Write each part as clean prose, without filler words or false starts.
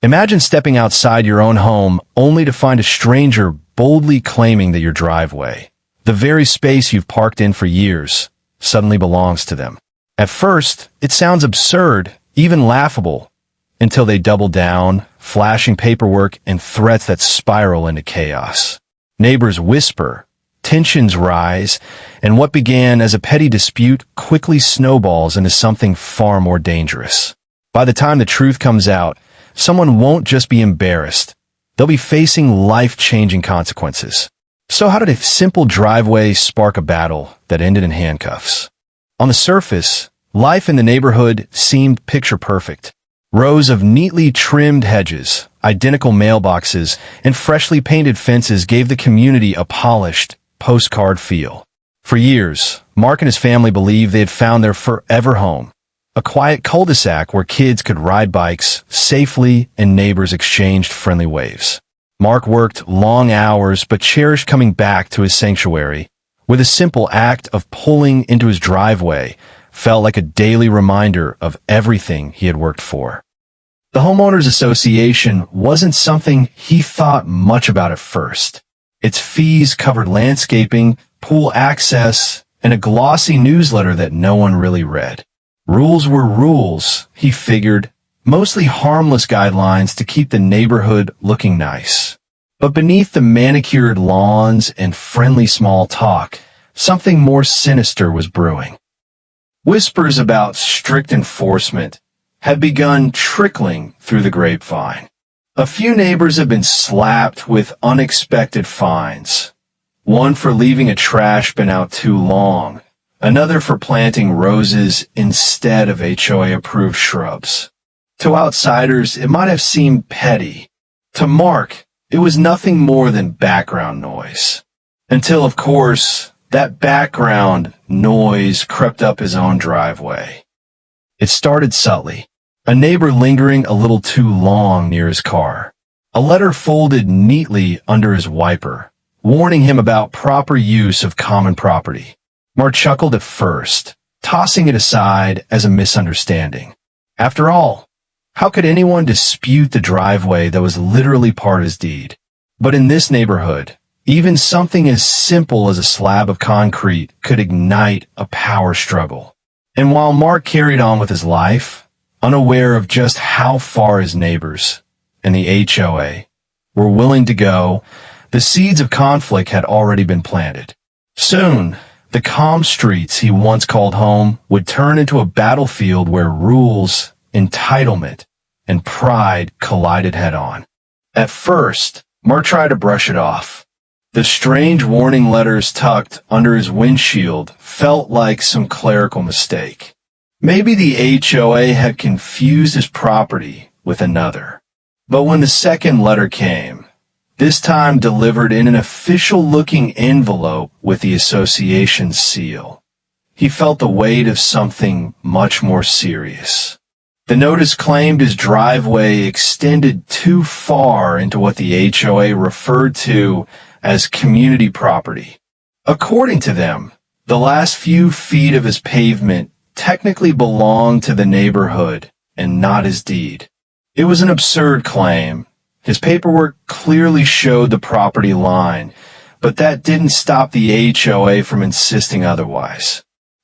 Imagine stepping outside your own home only to find a stranger boldly claiming that your driveway, the very space you've parked in for years, suddenly belongs to them. At first, it sounds absurd, even laughable, until they double down, flashing paperwork and threats that spiral into chaos. Neighbors whisper, tensions rise, and what began as a petty dispute quickly snowballs into something far more dangerous. By the time the truth comes out, someone won't just be embarrassed. They'll be facing life-changing consequences. So how did a simple driveway spark a battle that ended in handcuffs? On the surface, life in the neighborhood seemed picture-perfect. Rows of neatly trimmed hedges, identical mailboxes, and freshly painted fences gave the community a polished, postcard feel. For years, Mark and his family believed they had found their forever home, a quiet cul-de-sac where kids could ride bikes safely and neighbors exchanged friendly waves. Mark worked long hours but cherished coming back to his sanctuary, where the simple act of pulling into his driveway felt like a daily reminder of everything he had worked for. The Homeowners Association wasn't something he thought much about at first. Its fees covered landscaping, pool access, and a glossy newsletter that no one really read. Rules were rules, he figured, mostly harmless guidelines to keep the neighborhood looking nice. But beneath the manicured lawns and friendly small talk, something more sinister was brewing. Whispers about strict enforcement had begun trickling through the grapevine. A few neighbors had been slapped with unexpected fines. One for leaving a trash bin out too long, another for planting roses instead of HOA-approved shrubs. To outsiders, it might have seemed petty. To Mark, it was nothing more than background noise. Until, of course, that background noise crept up his own driveway. It started subtly. A neighbor lingering a little too long near his car. A letter folded neatly under his wiper, warning him about proper use of common property. Mark chuckled at first, tossing it aside as a misunderstanding. After all, how could anyone dispute the driveway that was literally part of his deed? But in this neighborhood, even something as simple as a slab of concrete could ignite a power struggle. And while Mark carried on with his life, unaware of just how far his neighbors and the HOA were willing to go, the seeds of conflict had already been planted. Soon, the calm streets he once called home would turn into a battlefield where rules, entitlement, and pride collided head-on. At first, Mark tried to brush it off. The strange warning letters tucked under his windshield felt like some clerical mistake. Maybe the HOA had confused his property with another. But when the second letter came, this time delivered in an official-looking envelope with the association's seal, he felt the weight of something much more serious. The notice claimed his driveway extended too far into what the HOA referred to as community property. According to them, the last few feet of his pavement technically belonged to the neighborhood and not his deed. It was an absurd claim. His paperwork clearly showed the property line, but that didn't stop the HOA from insisting otherwise.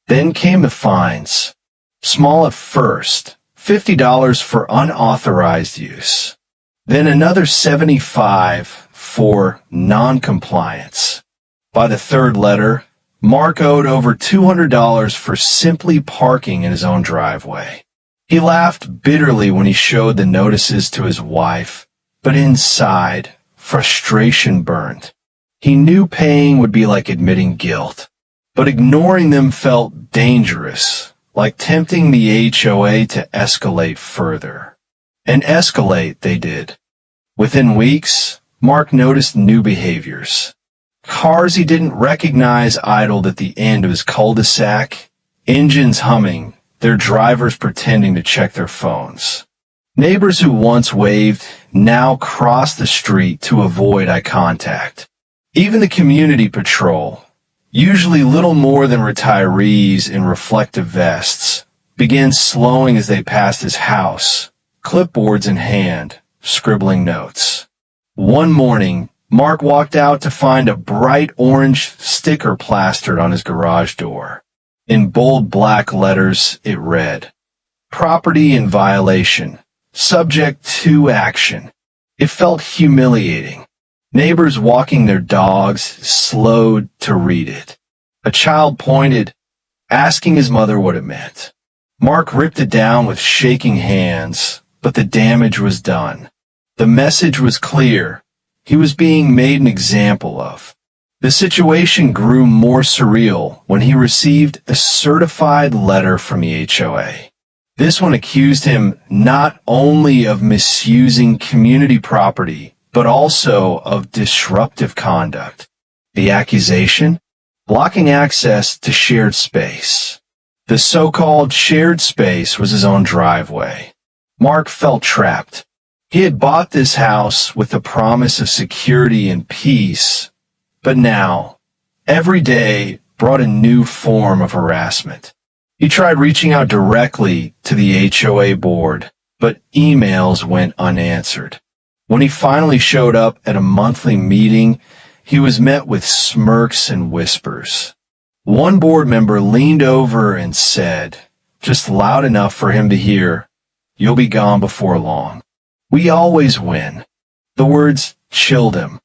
Then came the fines. Small at first, $50 for unauthorized use. Then another $75 for non-compliance. By the third letter, Mark owed over $200 for simply parking in his own driveway. He laughed bitterly when he showed the notices to his wife, but inside, frustration burned. He knew paying would be like admitting guilt, but ignoring them felt dangerous, like tempting the HOA to escalate further. And escalate they did. Within weeks, Mark noticed new behaviors. Cars he didn't recognize idled at the end of his cul-de-sac, engines humming, their drivers pretending to check their phones. Neighbors who once waved now crossed the street to avoid eye contact. Even the community patrol, usually little more than retirees in reflective vests, began slowing as they passed his house, clipboards in hand, scribbling notes. One morning, Mark walked out to find a bright orange sticker plastered on his garage door. In bold black letters, it read, "Property in violation. Subject to action." It felt humiliating. Neighbors walking their dogs slowed to read it. A child pointed, asking his mother what it meant. Mark ripped it down with shaking hands, but the damage was done. The message was clear. He was being made an example of. The situation grew more surreal when he received a certified letter from the HOA. This one accused him not only of misusing community property, but also of disruptive conduct. The accusation? Blocking access to shared space. The so-called shared space was his own driveway. Mark felt trapped. He had bought this house with the promise of security and peace, but now, every day brought a new form of harassment. He tried reaching out directly to the HOA board, but emails went unanswered. When he finally showed up at a monthly meeting, he was met with smirks and whispers. One board member leaned over and said, just loud enough for him to hear, "You'll be gone before long. We always win." The words chilled him.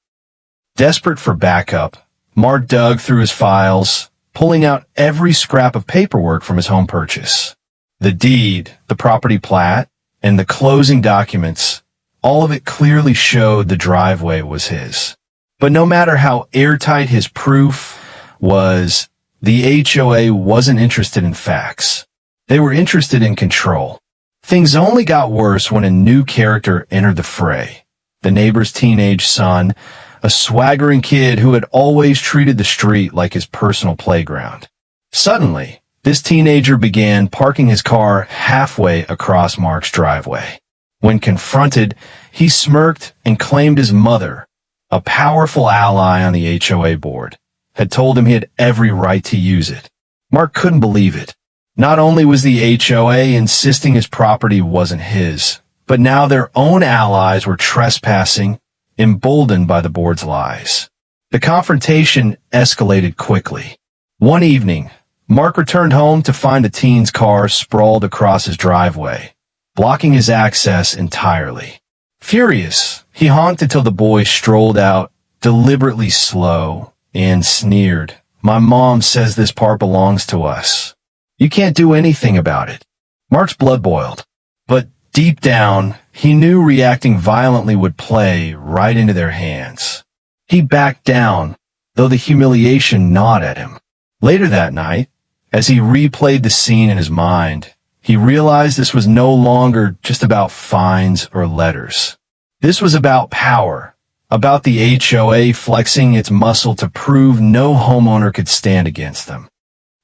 Desperate for backup, Mark dug through his files, pulling out every scrap of paperwork from his home purchase. The deed, the property plat, and the closing documents, all of it clearly showed the driveway was his. But no matter how airtight his proof was, the HOA wasn't interested in facts. They were interested in control. Things only got worse when a new character entered the fray. The neighbor's teenage son, a swaggering kid who had always treated the street like his personal playground. Suddenly, this teenager began parking his car halfway across Mark's driveway. When confronted, he smirked and claimed his mother, a powerful ally on the HOA board, had told him he had every right to use it. Mark couldn't believe it. Not only was the HOA insisting his property wasn't his, but now their own allies were trespassing, emboldened by the board's lies. The confrontation escalated quickly. One evening, Mark returned home to find the teen's car sprawled across his driveway, blocking his access entirely. Furious, he honked until the boy strolled out, deliberately slow, and sneered, "My mom says this part belongs to us. You can't do anything about it." Mark's blood boiled, but deep down, he knew reacting violently would play right into their hands. He backed down, though the humiliation gnawed at him. Later that night, as he replayed the scene in his mind, he realized this was no longer just about fines or letters. This was about power, about the HOA flexing its muscle to prove no homeowner could stand against them.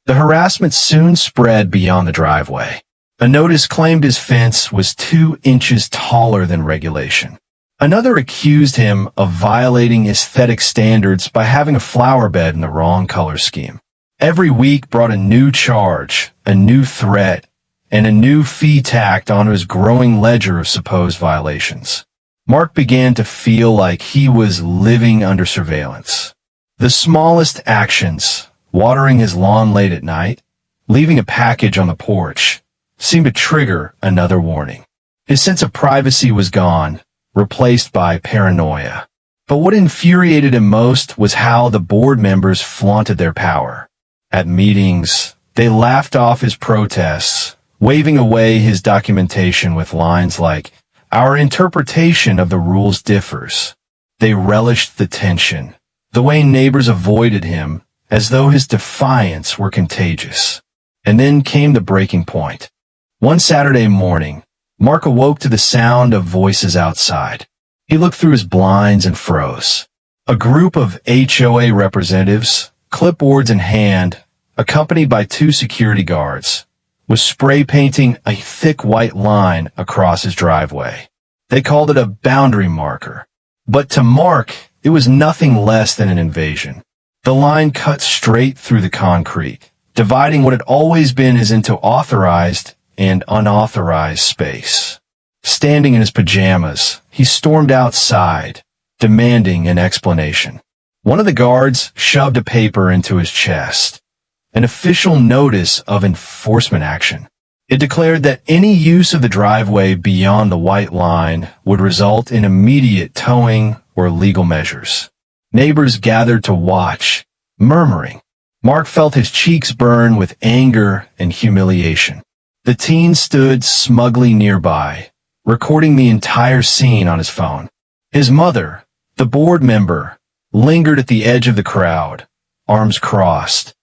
The harassment soon spread beyond the driveway. A notice claimed his fence was 2 inches taller than regulation. Another accused him of violating aesthetic standards by having a flower bed in the wrong color scheme. Every week brought a new charge, a new threat, and a new fee tacked onto his growing ledger of supposed violations. Mark began to feel like he was living under surveillance. The smallest actions, watering his lawn late at night, leaving a package on the porch, seemed to trigger another warning. His sense of privacy was gone, replaced by paranoia. But what infuriated him most was how the board members flaunted their power. At meetings, they laughed off his protests, waving away his documentation with lines like, "Our interpretation of the rules differs." They relished the tension, the way neighbors avoided him, as though his defiance were contagious. And then came the breaking point. One Saturday morning, Mark awoke to the sound of voices outside. He looked through his blinds and froze. A group of HOA representatives, clipboards in hand, accompanied by 2 security guards, was spray painting a thick white line across his driveway. They called it a boundary marker. But to Mark, it was nothing less than an invasion. The line cut straight through the concrete, dividing what had always been into authorized and unauthorized space. Standing in his pajamas, he stormed outside, demanding an explanation. One of the guards shoved a paper into his chest, an official notice of enforcement action. It declared that any use of the driveway beyond the white line would result in immediate towing or legal measures. Neighbors gathered to watch, murmuring. Mark felt his cheeks burn with anger and humiliation. The teen stood smugly nearby, recording the entire scene on his phone. His mother, the board member, lingered at the edge of the crowd, arms crossed,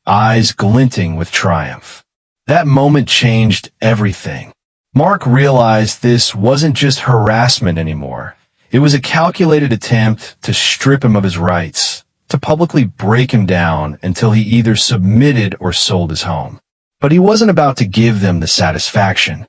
eyes glinting with triumph. That moment changed everything. Mark realized this wasn't just harassment anymore. It was a calculated attempt to strip him of his rights, to publicly break him down until he either submitted or sold his home. But he wasn't about to give them the satisfaction.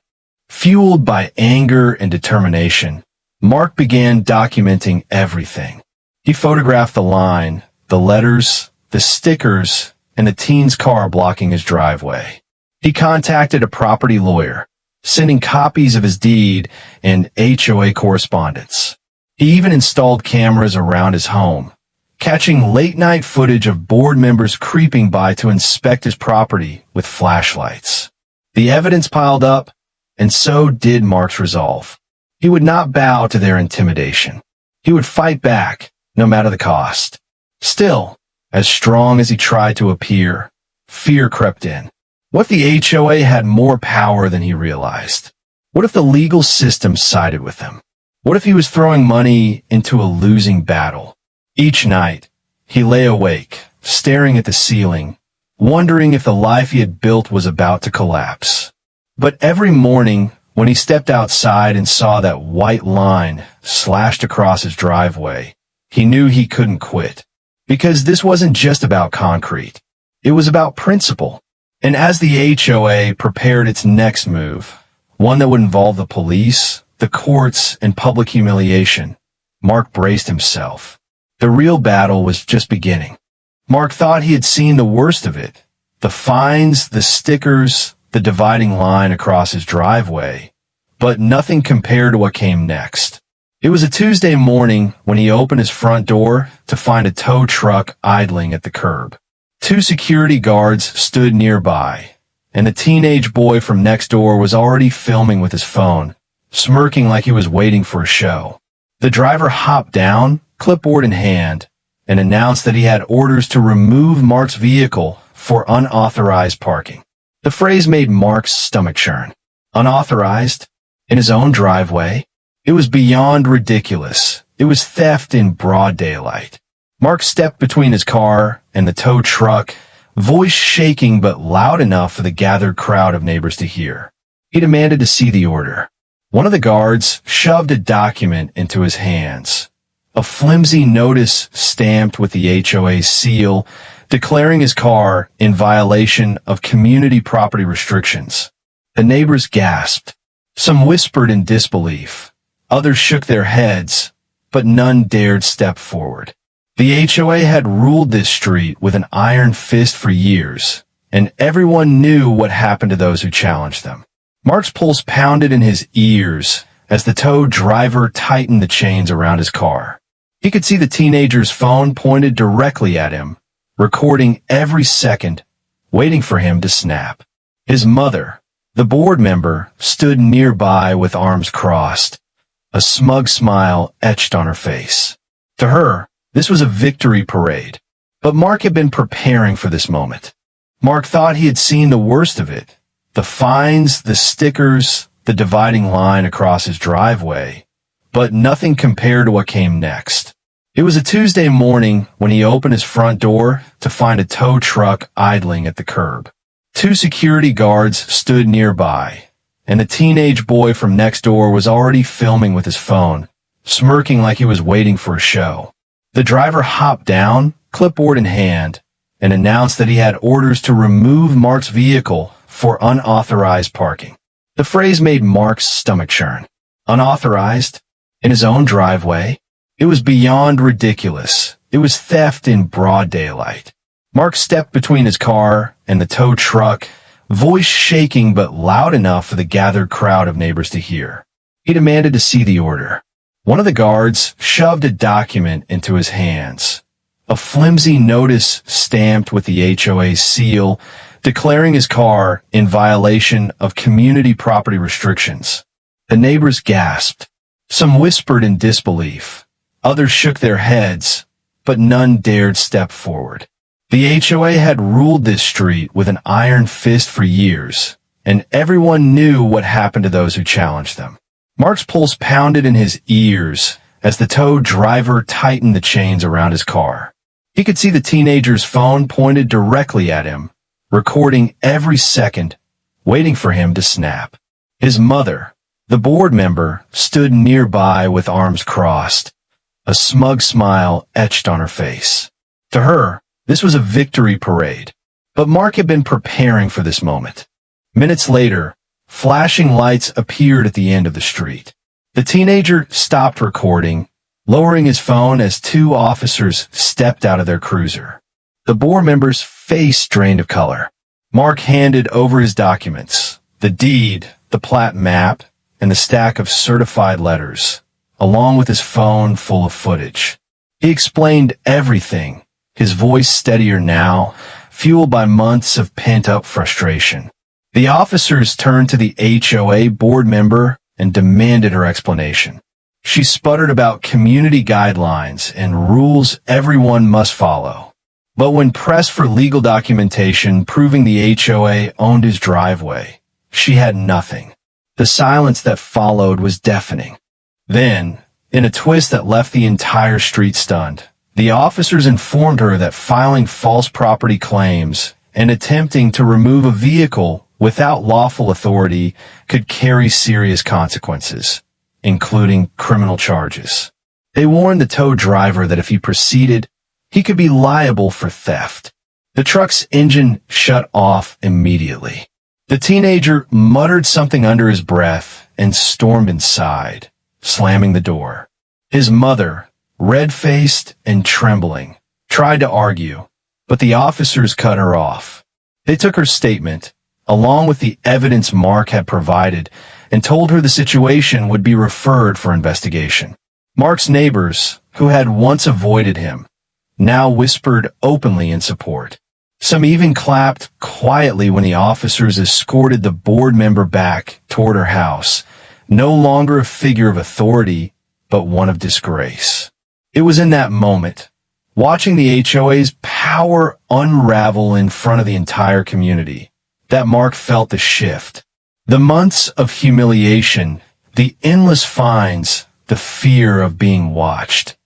Fueled by anger and determination, Mark began documenting everything. He photographed the line, the letters, the stickers, and the teen's car blocking his driveway. He contacted a property lawyer, sending copies of his deed and HOA correspondence. He even installed cameras around his home, catching late-night footage of board members creeping by to inspect his property with flashlights. The evidence piled up, and so did Mark's resolve. He would not bow to their intimidation. He would fight back, no matter the cost. Still, as strong as he tried to appear, fear crept in. What if the HOA had more power than he realized? What if the legal system sided with him? What if he was throwing money into a losing battle? Each night, he lay awake, staring at the ceiling, wondering if the life he had built was about to collapse. But every morning, when he stepped outside and saw that white line slashed across his driveway, he knew he couldn't quit. Because this wasn't just about concrete. It was about principle. And as the HOA prepared its next move, one that would involve the police, the courts, and public humiliation, Mark braced himself. The real battle was just beginning. Mark thought he had seen the worst of it. The fines, the stickers, the dividing line across his driveway. But nothing compared to what came next. It was a Tuesday morning when he opened his front door to find a tow truck idling at the curb. 2 security guards stood nearby, and the teenage boy from next door was already filming with his phone, smirking like he was waiting for a show. The driver hopped down, clipboard in hand, and announced that he had orders to remove Mark's vehicle for unauthorized parking. The phrase made Mark's stomach churn. Unauthorized? In his own driveway? It was beyond ridiculous. It was theft in broad daylight. Mark stepped between his car and the tow truck, voice shaking but loud enough for the gathered crowd of neighbors to hear. He demanded to see the order. One of the guards shoved a document into his hands, a flimsy notice stamped with the HOA's seal, declaring his car in violation of community property restrictions. The neighbors gasped. Some whispered in disbelief. Others shook their heads, but none dared step forward. The HOA had ruled this street with an iron fist for years, and everyone knew what happened to those who challenged them. Mark's pulse pounded in his ears as the tow driver tightened the chains around his car. He could see the teenager's phone pointed directly at him, recording every second, waiting for him to snap. His mother, the board member, stood nearby with arms crossed, a smug smile etched on her face. To her, this was a victory parade. But Mark had been preparing for this moment. Mark thought he had seen the worst of it. The fines, the stickers, the dividing line across his driveway. But nothing compared to what came next. It was a Tuesday morning when he opened his front door to find a tow truck idling at the curb. 2 security guards stood nearby, and the teenage boy from next door was already filming with his phone, smirking like he was waiting for a show. The driver hopped down, clipboard in hand, and announced that he had orders to remove Mark's vehicle for unauthorized parking. The phrase made Mark's stomach churn. Unauthorized? In his own driveway? It was beyond ridiculous. It was theft in broad daylight. Mark stepped between his car and the tow truck, voice shaking but loud enough for the gathered crowd of neighbors to hear. He demanded to see the order. One of the guards shoved a document into his hands, a flimsy notice stamped with the HOA's seal, declaring his car in violation of community property restrictions. The neighbors gasped. Some whispered in disbelief. Others shook their heads, but none dared step forward. The HOA had ruled this street with an iron fist for years, and everyone knew what happened to those who challenged them. Mark's pulse pounded in his ears as the tow driver tightened the chains around his car. He could see the teenager's phone pointed directly at him, recording every second, waiting for him to snap. His mother, the board member, stood nearby with arms crossed, a smug smile etched on her face. To her, this was a victory parade. But Mark had been preparing for this moment. Minutes later, flashing lights appeared at the end of the street. The teenager stopped recording, lowering his phone as two officers stepped out of their cruiser. The board member's face drained of color. Mark handed over his documents, the deed, the plat map, and the stack of certified letters, along with his phone full of footage. He explained everything, his voice steadier now, fueled by months of pent-up frustration. The officers turned to the HOA board member and demanded her explanation. She sputtered about community guidelines and rules everyone must follow. But when pressed for legal documentation proving the HOA owned his driveway, she had nothing. The silence that followed was deafening. Then, in a twist that left the entire street stunned, the officers informed her that filing false property claims and attempting to remove a vehicle without lawful authority could carry serious consequences, including criminal charges. They warned the tow driver that if he proceeded, he could be liable for theft. The truck's engine shut off immediately. The teenager muttered something under his breath and stormed inside, slamming the door. His mother, red-faced and trembling, tried to argue, but the officers cut her off. They took her statement, along with the evidence Mark had provided, and told her the situation would be referred for investigation. Mark's neighbors, who had once avoided him, now whispered openly in support. Some even clapped quietly when the officers escorted the board member back toward her house, no longer a figure of authority, but one of disgrace. It was in that moment, watching the HOA's power unravel in front of the entire community, that Mark felt the shift. The months of humiliation, the endless fines, the fear of being watched,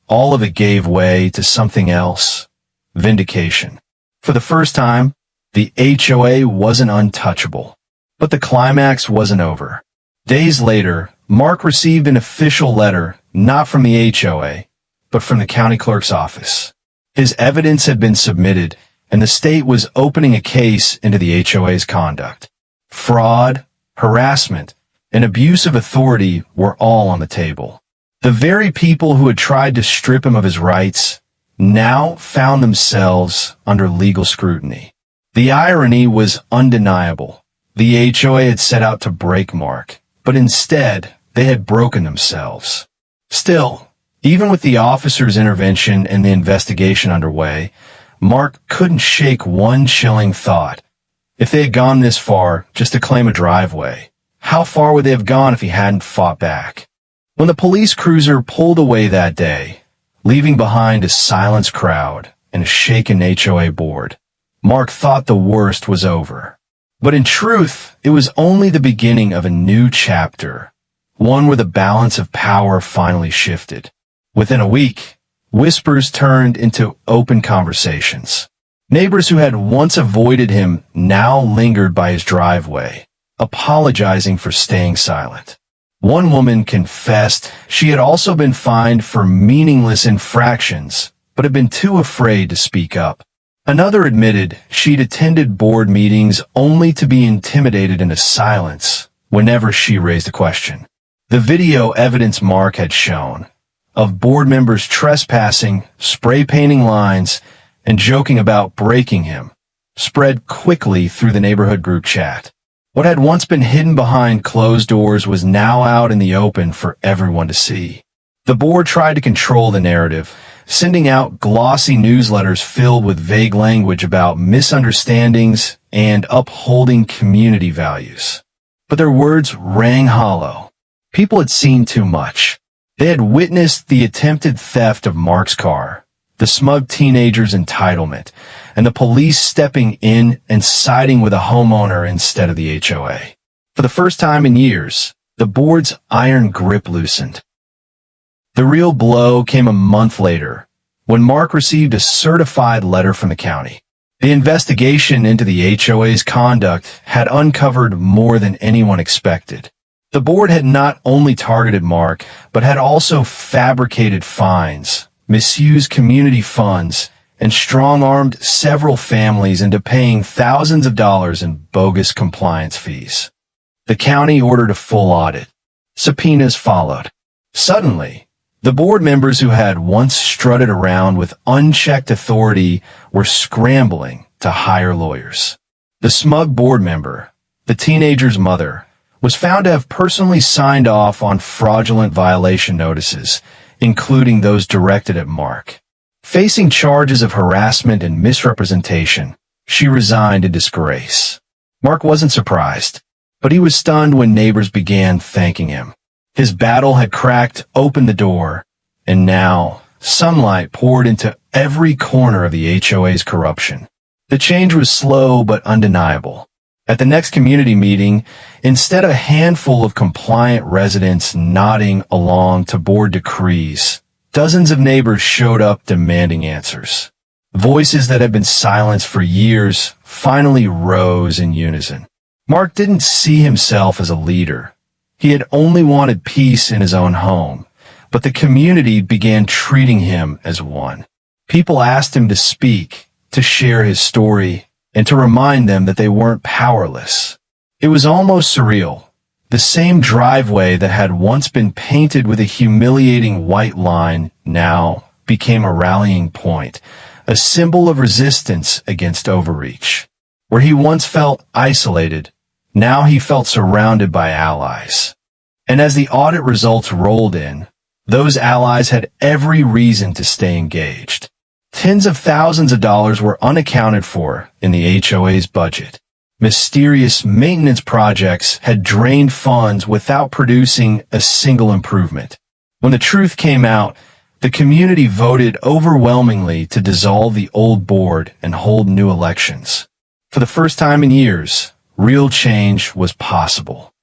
all of it gave way to something else: vindication. For the first time, the HOA wasn't untouchable. But the climax wasn't over. Days later, Mark received an official letter, not from the HOA, but from the county clerk's office. His evidence had been submitted, and the state was opening a case into the HOA's conduct. Fraud, harassment, and abuse of authority were all on the table. The very people who had tried to strip him of his rights now found themselves under legal scrutiny. The irony was undeniable. The HOA had set out to break Mark, but instead they had broken themselves. Still, even with the officer's intervention and the investigation underway, Mark couldn't shake one chilling thought. If they had gone this far just to claim a driveway, how far would they have gone if he hadn't fought back? When the police cruiser pulled away that day, leaving behind a silenced crowd and a shaken HOA board, Mark thought the worst was over. But in truth, it was only the beginning of a new chapter, one where the balance of power finally shifted. Within a week, whispers turned into open conversations. Neighbors who had once avoided him now lingered by his driveway, apologizing for staying silent. One woman confessed she had also been fined for meaningless infractions, but had been too afraid to speak up. Another admitted she'd attended board meetings only to be intimidated into silence whenever she raised a question. The video evidence Mark had shown, of board members trespassing, spray painting lines, and joking about breaking him, spread quickly through the neighborhood group chat. What had once been hidden behind closed doors was now out in the open for everyone to see. The board tried to control the narrative, sending out glossy newsletters filled with vague language about misunderstandings and upholding community values. But their words rang hollow. People had seen too much. They had witnessed the attempted theft of Mark's car, the smug teenager's entitlement, and the police stepping in and siding with a homeowner instead of the HOA. For the first time in years, the board's iron grip loosened. The real blow came a month later, when Mark received a certified letter from the county. The investigation into the HOA's conduct had uncovered more than anyone expected. The board had not only targeted Mark, but had also fabricated fines, misused community funds, and strong-armed several families into paying thousands of dollars in bogus compliance fees. The county ordered a full audit. Subpoenas followed. Suddenly, the board members who had once strutted around with unchecked authority were scrambling to hire lawyers. The smug board member, the teenager's mother, was found to have personally signed off on fraudulent violation notices, including those directed at Mark. Facing charges of harassment and misrepresentation, she resigned in disgrace. Mark wasn't surprised, but he was stunned when neighbors began thanking him. His battle had cracked open the door, and now sunlight poured into every corner of the HOA's corruption. The change was slow but undeniable. At the next community meeting, instead of a handful of compliant residents nodding along to board decrees, dozens of neighbors showed up demanding answers. Voices that had been silenced for years finally rose in unison. Mark didn't see himself as a leader. He had only wanted peace in his own home, but the community began treating him as one. People asked him to speak, to share his story, and to remind them that they weren't powerless. It was almost surreal. The same driveway that had once been painted with a humiliating white line now became a rallying point, a symbol of resistance against overreach. Where he once felt isolated, now he felt surrounded by allies. And as the audit results rolled in, those allies had every reason to stay engaged. Tens of thousands of dollars were unaccounted for in the HOA's budget. Mysterious maintenance projects had drained funds without producing a single improvement. When the truth came out, the community voted overwhelmingly to dissolve the old board and hold new elections. For the first time in years, real change was possible.